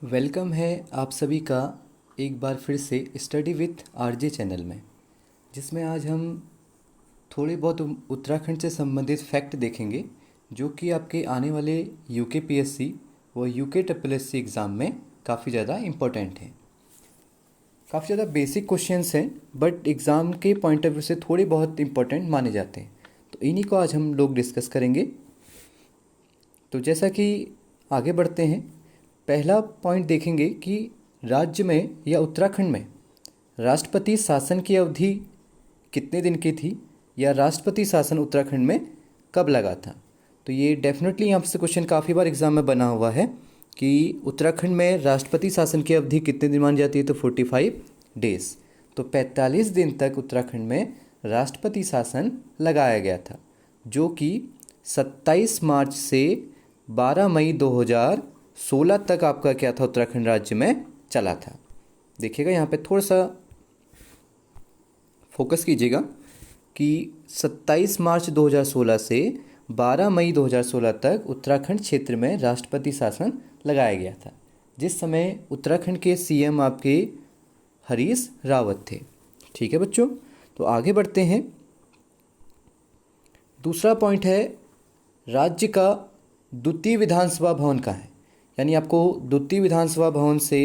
Welcome है आप सभी का एक बार फिर से स्टडी विथ आरजे चैनल में, जिसमें आज हम थोड़े बहुत उत्तराखंड से संबंधित फैक्ट देखेंगे जो कि आपके आने वाले यूके पीएससी व यूके ट्रिपल एससी एग्ज़ाम में काफ़ी ज़्यादा इम्पोर्टेंट हैं। काफ़ी ज़्यादा बेसिक क्वेश्चंस हैं बट एग्ज़ाम के पॉइंट ऑफ व्यू से थोड़े बहुत इम्पोर्टेंट माने जाते हैं, तो इन्हीं को आज हम लोग डिस्कस करेंगे। तो जैसा कि आगे बढ़ते हैं, पहला पॉइंट देखेंगे कि राज्य में या उत्तराखंड में राष्ट्रपति शासन की अवधि कितने दिन की थी या राष्ट्रपति शासन उत्तराखंड में कब लगा था। तो ये डेफिनेटली यहाँ से क्वेश्चन काफ़ी बार एग्जाम में बना हुआ है कि उत्तराखंड में राष्ट्रपति शासन की अवधि कितने दिन मानी जाती है, तो 45 डेज़। तो 45 दिन तक उत्तराखंड में राष्ट्रपति शासन लगाया गया था, जो कि 27 मार्च से 12 मई 2016 तक आपका क्या था, उत्तराखंड राज्य में चला था। देखिएगा यहाँ पे थोड़ा सा फोकस कीजिएगा कि 27 मार्च 2016 से 12 मई 2016 तक उत्तराखंड क्षेत्र में राष्ट्रपति शासन लगाया गया था, जिस समय उत्तराखंड के सीएम आपके हरीश रावत थे। ठीक है बच्चों, तो आगे बढ़ते हैं। दूसरा पॉइंट है, राज्य का द्वितीय विधानसभा भवन कहाँ है। यानी आपको द्वितीय विधानसभा भवन से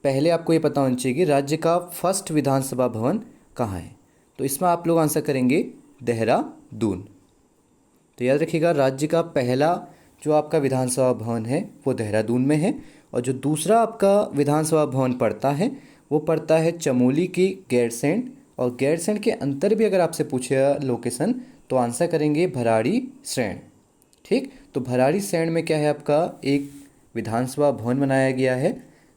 पहले आपको ये पता होना चाहिए कि राज्य का फर्स्ट विधानसभा भवन कहाँ है। तो इसमें आप लोग आंसर करेंगे देहरादून। तो याद रखिएगा, राज्य का पहला जो आपका विधानसभा भवन है वो देहरादून में है, और जो दूसरा आपका विधानसभा भवन पड़ता है वो पड़ता है चमोली की गैरसैंण, और गैरसैंण के अंतर भी अगर आपसे पूछेगा लोकेशन तो आंसर करेंगे भराड़ी सैंण। ठीक, तो भराड़ी सैंण में क्या है, आपका एक विधानसभा भवन बनाया गया है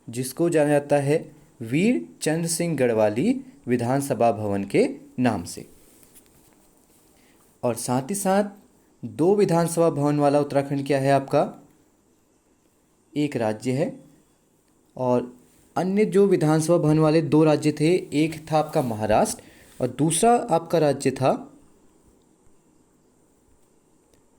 जिसको जाना जाता है वीर चंद्र सिंह गढ़वाली विधानसभा भवन के नाम से। और साथ ही साथ 2 विधानसभा भवन वाला उत्तराखंड क्या है आपका, एक राज्य है, और अन्य जो विधानसभा भवन वाले 2 राज्य थे, एक था आपका महाराष्ट्र और दूसरा आपका राज्य था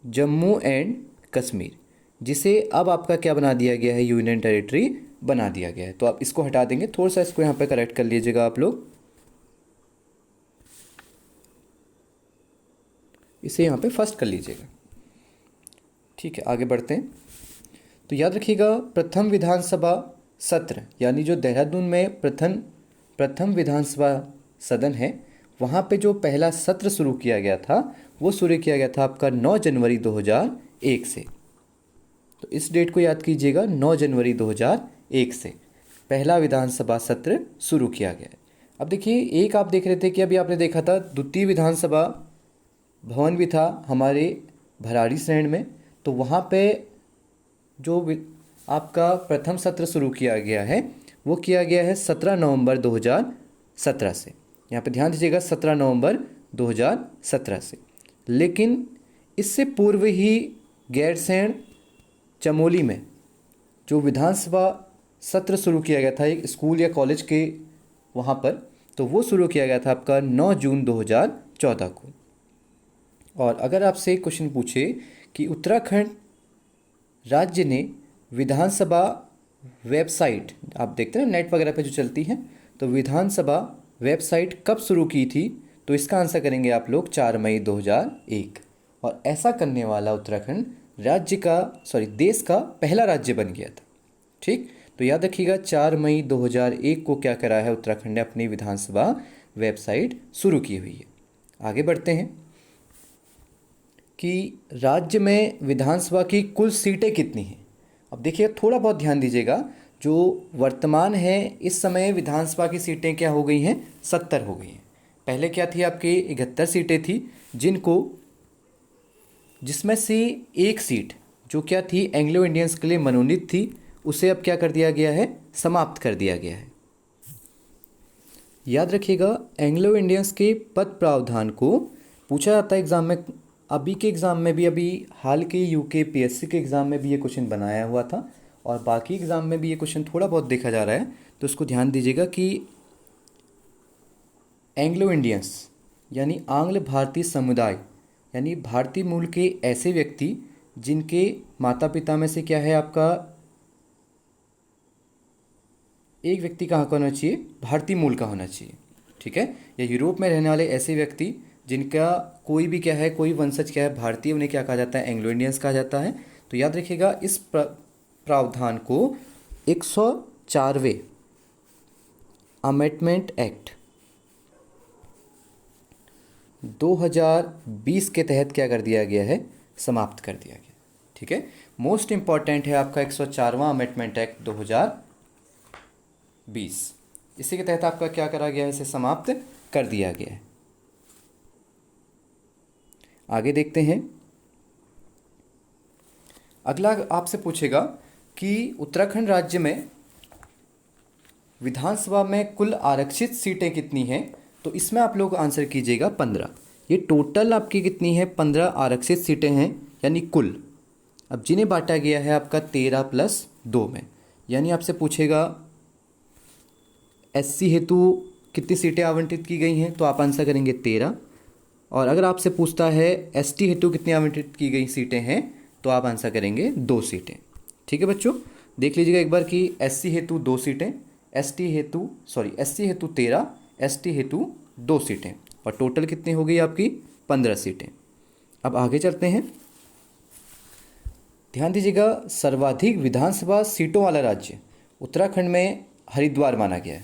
जम्मू एंड कश्मीर, जिसे अब आपका क्या बना दिया गया है, यूनियन टेरिटरी बना दिया गया है। तो आप इसको हटा देंगे, थोड़ा सा इसको यहाँ पे करेक्ट कर लीजिएगा आप लोग, इसे यहाँ पे फर्स्ट कर लीजिएगा। ठीक है, आगे बढ़ते हैं। तो याद रखिएगा, प्रथम विधानसभा सत्र यानी जो देहरादून में प्रथम विधानसभा सदन है, वहाँ पे जो पहला सत्र शुरू किया गया था वो शुरू किया गया था आपका 9 जनवरी 2001 से। तो इस डेट को याद कीजिएगा, 9 जनवरी 2001 से पहला विधानसभा सत्र शुरू किया गया है। अब देखिए, एक आप देख रहे थे कि अभी आपने देखा था द्वितीय विधानसभा भवन भी था हमारे भराड़ी सैंण में, तो वहाँ पे जो आपका प्रथम सत्र शुरू किया गया है वो किया गया है 17 नवंबर 2017 से। यहाँ पे ध्यान दीजिएगा, 17 नवंबर 2017 से। लेकिन इससे पूर्व ही गैरसैंण चमोली में जो विधानसभा सत्र शुरू किया गया था एक स्कूल या कॉलेज के वहाँ पर, तो वो शुरू किया गया था आपका 9 जून 2014 को। और अगर आपसे क्वेश्चन पूछे कि उत्तराखंड राज्य ने विधानसभा वेबसाइट, आप देखते हैं नेट वगैरह पे जो चलती हैं, तो विधानसभा वेबसाइट कब शुरू की थी, तो इसका आंसर करेंगे आप लोग 4 मई 2001। और ऐसा करने वाला उत्तराखंड देश का पहला राज्य बन गया था। ठीक, तो याद रखिएगा, 4 मई 2001 को क्या करा है, उत्तराखंड ने अपनी विधानसभा वेबसाइट शुरू की हुई है। आगे बढ़ते हैं कि राज्य में विधानसभा की कुल सीटें कितनी हैं। अब देखिए, थोड़ा बहुत ध्यान दीजिएगा, जो वर्तमान है इस समय विधानसभा की सीटें क्या हो गई हैं, 70 हो गई हैं। पहले क्या थी, आपकी 71 सीटें थी, जिसमें से एक सीट जो क्या थी, एंग्लो इंडियंस के लिए मनोनीत थी, उसे अब क्या कर दिया गया है, समाप्त कर दिया गया है। याद रखिएगा, एंग्लो इंडियंस के पद प्रावधान को पूछा जाता है एग्जाम में। अभी के एग्ज़ाम में भी, अभी हाल के यूके पीएससी के एग्ज़ाम में भी ये क्वेश्चन बनाया हुआ था, और बाकी एग्ज़ाम में भी ये क्वेश्चन थोड़ा बहुत देखा जा रहा है। तो इसको ध्यान दीजिएगा कि एंग्लो इंडियंस यानी आंग्ल भारतीय समुदाय, यानी भारतीय मूल के ऐसे व्यक्ति जिनके माता पिता में से क्या है, आपका एक व्यक्ति कहाँ का होना चाहिए, भारतीय मूल का होना चाहिए। ठीक है, या यूरोप में रहने वाले ऐसे व्यक्ति जिनका कोई भी क्या है, कोई वंशज क्या है भारतीय, उन्हें क्या कहा जाता है, एंग्लो इंडियंस कहा जाता है। तो याद रखिएगा इस प्रावधान को 104वें अमेंडमेंट एक्ट 2020 के तहत क्या कर दिया गया है, समाप्त कर दिया गया। ठीक है, मोस्ट इंपॉर्टेंट है आपका 104वां अमेंडमेंट एक्ट 2020। इसी के तहत आपका क्या करा गया है, इसे समाप्त कर दिया गया है। आगे देखते हैं। अगला आपसे पूछेगा कि उत्तराखंड राज्य में विधानसभा में कुल आरक्षित सीटें कितनी हैं, तो इसमें आप लोग आंसर कीजिएगा 15। ये टोटल आपकी कितनी है, 15 आरक्षित सीटें हैं यानी कुल। अब जिन्हें बांटा गया है आपका 13+2 में, यानी आपसे पूछेगा एससी हेतु कितनी सीटें आवंटित की गई हैं, तो आप आंसर करेंगे 13। और अगर आपसे पूछता है एसटी हेतु कितनी आवंटित की गई सीटें हैं, तो आप आंसर करेंगे 2 सीटें। ठीक है बच्चों, देख लीजिएगा एक बार कि एससी हेतु 2 सीटें, एससी हेतु 13, एसटी हेतु 2 सीटें, और टोटल कितनी हो गई आपकी 15 सीटें। अब आगे चलते हैं। ध्यान दीजिएगा, सर्वाधिक विधानसभा सीटों वाला राज्य उत्तराखंड में हरिद्वार माना गया है।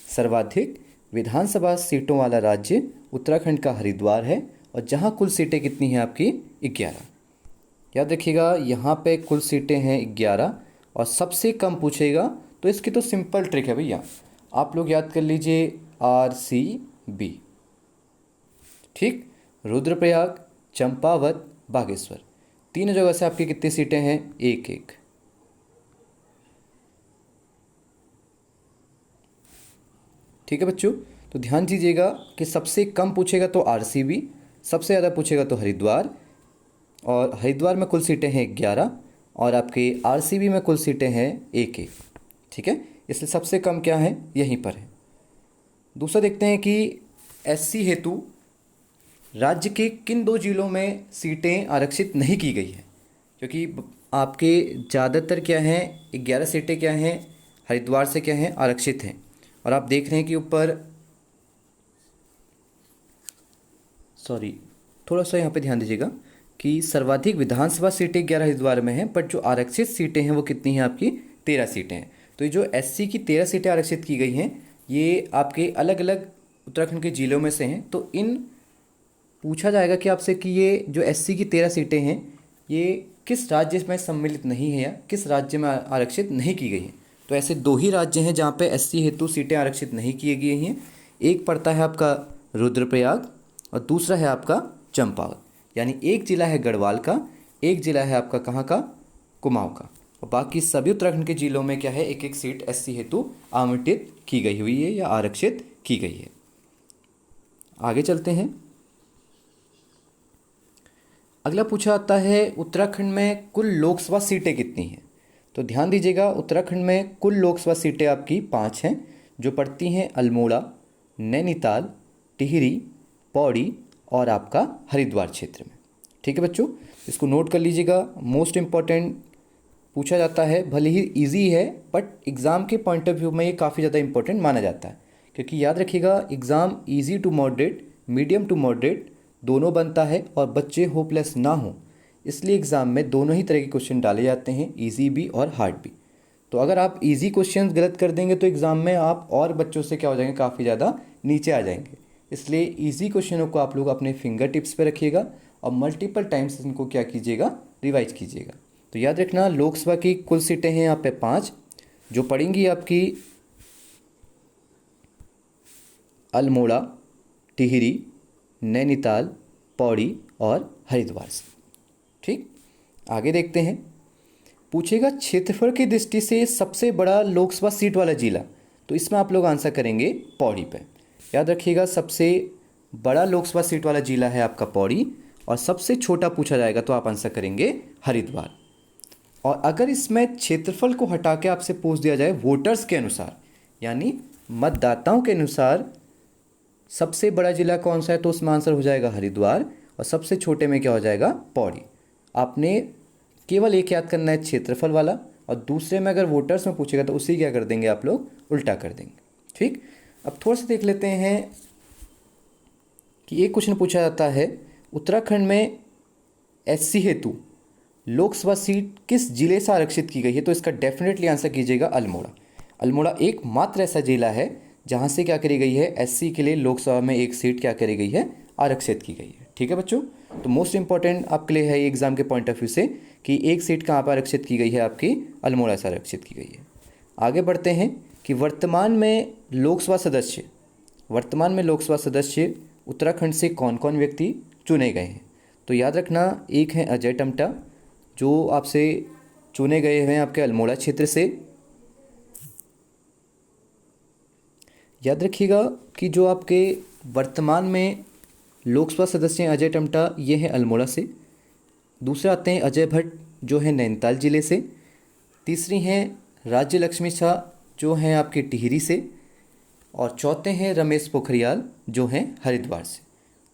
सर्वाधिक विधानसभा सीटों वाला राज्य उत्तराखंड का हरिद्वार है, और जहां कुल सीटें कितनी हैं आपकी 11। याद रखिएगा यहाँ पे कुल सीटें हैं 11, और सबसे कम पूछेगा तो इसकी तो सिंपल ट्रिक है भैया, आप लोग याद कर लीजिए RCB। ठीक, रुद्रप्रयाग, चंपावत, बागेश्वर, तीनों जगह से आपकी कितनी सीटें हैं, 1-1। ठीक है बच्चों, तो ध्यान दीजिएगा कि सबसे कम पूछेगा तो RCB, सबसे ज़्यादा पूछेगा तो हरिद्वार, और हरिद्वार में कुल सीटें हैं 11, और आपके RCB में कुल सीटें हैं 1-1। ठीक है, इसलिए सबसे कम क्या है, यहीं पर है। दूसरा देखते हैं कि SC हेतु राज्य के किन 2 जिलों में सीटें आरक्षित नहीं की गई हैं, क्योंकि आपके ज़्यादातर क्या हैं, 11 सीटें क्या हैं, हरिद्वार से क्या हैं, आरक्षित हैं। और आप देख रहे हैं कि ऊपर थोड़ा सा यहाँ पे ध्यान दीजिएगा कि सर्वाधिक विधानसभा सीटें 11 हरिद्वार में हैं, बट जो आरक्षित सीटें हैं वो कितनी हैं आपकी, 13 सीटें हैं। तो ये जो SC की 13 सीटें आरक्षित की गई हैं, ये आपके अलग अलग उत्तराखंड के जिलों में से हैं। तो इन पूछा जाएगा कि आपसे कि ये जो SC की 13 सीटें हैं ये किस राज्य में सम्मिलित नहीं है, या किस राज्य में आरक्षित नहीं की गई हैं। तो ऐसे 2 ही राज्य हैं जहाँ पे SC हेतु सीटें आरक्षित नहीं की गई हैं। एक पड़ता है आपका रुद्रप्रयाग, और दूसरा है आपका चंपावत। यानी एक जिला है गढ़वाल का, एक जिला है आपका कहाँ का, कुमाऊं का, और बाकी सभी उत्तराखंड के जिलों में क्या है, 1-1 सीट SC हेतु आवंटित की गई हुई है या आरक्षित की गई है। आगे चलते हैं। अगला पूछा आता है उत्तराखंड में कुल लोकसभा सीटें कितनी हैं। तो ध्यान दीजिएगा, उत्तराखंड में कुल लोकसभा सीटें आपकी 5 हैं, जो पड़ती हैं अल्मोड़ा, नैनीताल, टिहरी, पौड़ी और आपका हरिद्वार क्षेत्र में। ठीक है बच्चों, इसको नोट कर लीजिएगा, मोस्ट इम्पॉर्टेंट पूछा जाता है। भले ही इजी है, बट एग्ज़ाम के पॉइंट ऑफ व्यू में ये काफ़ी ज़्यादा इंपॉर्टेंट माना जाता है, क्योंकि याद रखिएगा exam easy to moderate, medium to moderate दोनों बनता है, और बच्चे होपलेस ना हो इसलिए एग्ज़ाम में दोनों ही तरह के क्वेश्चन डाले जाते हैं, ईजी भी और हार्ड भी। तो अगर आप इजी क्वेश्चंस गलत कर देंगे तो एग्ज़ाम में आप और बच्चों से क्या हो जाएंगे, काफ़ी ज़्यादा नीचे आ जाएंगे। इसलिए इजी क्वेश्चनों को आप लोग अपने फिंगर टिप्स पे रखिएगा, और मल्टीपल टाइम्स इनको क्या कीजिएगा, रिवाइज कीजिएगा। तो याद रखना, लोकसभा की कुल सीटें हैं यहाँ पे 5, जो पड़ेंगी आपकी अल्मोड़ा, टिहरी, नैनीताल, पौड़ी और हरिद्वार से। ठीक, आगे देखते हैं। पूछेगा क्षेत्रफल की दृष्टि से सबसे बड़ा लोकसभा सीट वाला जिला, तो इसमें आप लोग आंसर करेंगे पौड़ी पे। याद रखिएगा, सबसे बड़ा लोकसभा सीट वाला जिला है आपका पौड़ी, और सबसे छोटा पूछा जाएगा तो आप आंसर करेंगे हरिद्वार। और अगर इसमें क्षेत्रफल को हटा के आपसे पूछ दिया जाए वोटर्स के अनुसार, यानी मतदाताओं के अनुसार सबसे बड़ा जिला कौन सा है, तो उसमें आंसर हो जाएगा हरिद्वार, और सबसे छोटे में क्या हो जाएगा, पौड़ी। आपने केवल एक याद करना है क्षेत्रफल वाला, और दूसरे में अगर वोटर्स में पूछेगा तो उसी क्या कर देंगे आप लोग, उल्टा कर देंगे। ठीक, अब थोड़ा सा देख लेते हैं कि एक क्वेश्चन पूछा जाता है, उत्तराखंड में एससी हेतु लोकसभा सीट किस जिले से आरक्षित की गई है? तो इसका डेफिनेटली आंसर कीजिएगा अल्मोड़ा। अल्मोड़ा एकमात्र ऐसा जिला है जहां से क्या करी गई है, एससी के लिए लोकसभा में एक सीट क्या करी गई है, आरक्षित की गई है। ठीक है बच्चों, तो मोस्ट इंपॉर्टेंट आपके लिए है एग्जाम के पॉइंट ऑफ व्यू से कि एक सीट कहाँ पर आरक्षित की गई है, आपकी अल्मोड़ा से आरक्षित की गई है। आगे बढ़ते हैं कि वर्तमान में लोकसभा सदस्य उत्तराखंड से कौन कौन व्यक्ति चुने गए हैं? तो याद रखना, एक है अजय टम्टा जो आपसे चुने गए हैं आपके अल्मोड़ा क्षेत्र से। याद रखिएगा कि जो आपके वर्तमान में लोकसभा सदस्य हैं अजय टम्टा, ये हैं अल्मोड़ा से। दूसरे आते हैं अजय भट्ट जो है नैनीताल जिले से। तीसरी हैं राज्य लक्ष्मी शाह जो हैं आपके टिहरी से। और चौथे हैं रमेश पोखरियाल जो हैं हरिद्वार से।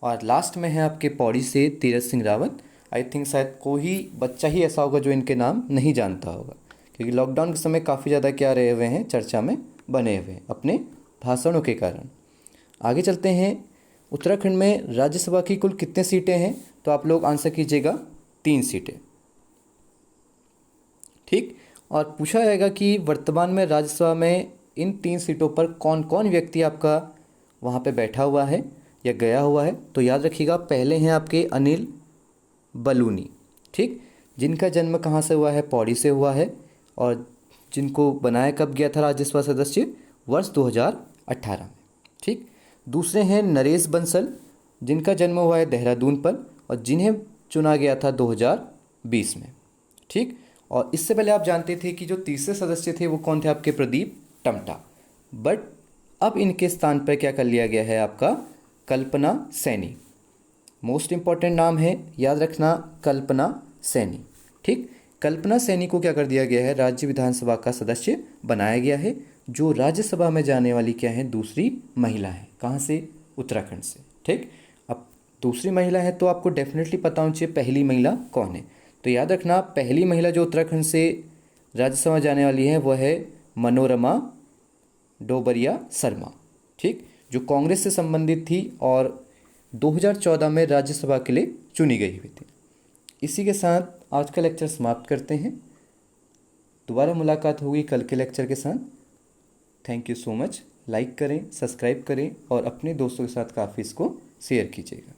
और लास्ट में है आपके पौड़ी से तीरथ सिंह रावत। आई थिंक शायद कोई बच्चा ही ऐसा होगा जो इनके नाम नहीं जानता होगा, क्योंकि लॉकडाउन के समय काफ़ी ज़्यादा क्या रहे हुए हैं, चर्चा में बने हुए हैं अपने भाषणों के कारण। आगे चलते हैं, उत्तराखंड में राज्यसभा की कुल कितने सीटें हैं? तो आप लोग आंसर कीजिएगा 3 सीटें। ठीक, और पूछा जाएगा कि वर्तमान में राज्यसभा में इन 3 सीटों पर कौन कौन व्यक्ति आपका वहाँ पे बैठा हुआ है या गया हुआ है? तो याद रखिएगा, पहले हैं आपके अनिल बलूनी, ठीक, जिनका जन्म कहाँ से हुआ है, पौड़ी से हुआ है, और जिनको बनाया कब गया था राज्यसभा सदस्य, वर्ष 2018 में। ठीक, दूसरे हैं नरेश बंसल जिनका जन्म हुआ है देहरादून पर और जिन्हें चुना गया था 2020 में। ठीक, और इससे पहले आप जानते थे कि जो तीसरे सदस्य थे वो कौन थे, आपके प्रदीप टम्टा। बट अब इनके स्थान पर क्या कर लिया गया है, आपका कल्पना सैनी। मोस्ट इंपॉर्टेंट नाम है, याद रखना, कल्पना सैनी। ठीक, कल्पना सैनी को क्या कर दिया गया है, राज्य विधानसभा का सदस्य बनाया गया है, जो राज्यसभा में जाने वाली क्या है, दूसरी महिला है। कहाँ से? उत्तराखंड से। ठीक, अब दूसरी महिला है तो आपको डेफिनेटली पता होना चाहिए पहली महिला कौन है। तो याद रखना, पहली महिला जो उत्तराखंड से राज्यसभा जाने वाली है वह है मनोरमा डोबरिया शर्मा। ठीक, जो कांग्रेस से संबंधित थी और 2014 में राज्यसभा के लिए चुनी गई हुई थी। इसी के साथ आज का लेक्चर समाप्त करते हैं। दोबारा मुलाकात होगी कल के लेक्चर के साथ। Thank you so much. Like करें, सब्सक्राइब करें और अपने दोस्तों के साथ काफ़ी इसको शेयर कीजिएगा।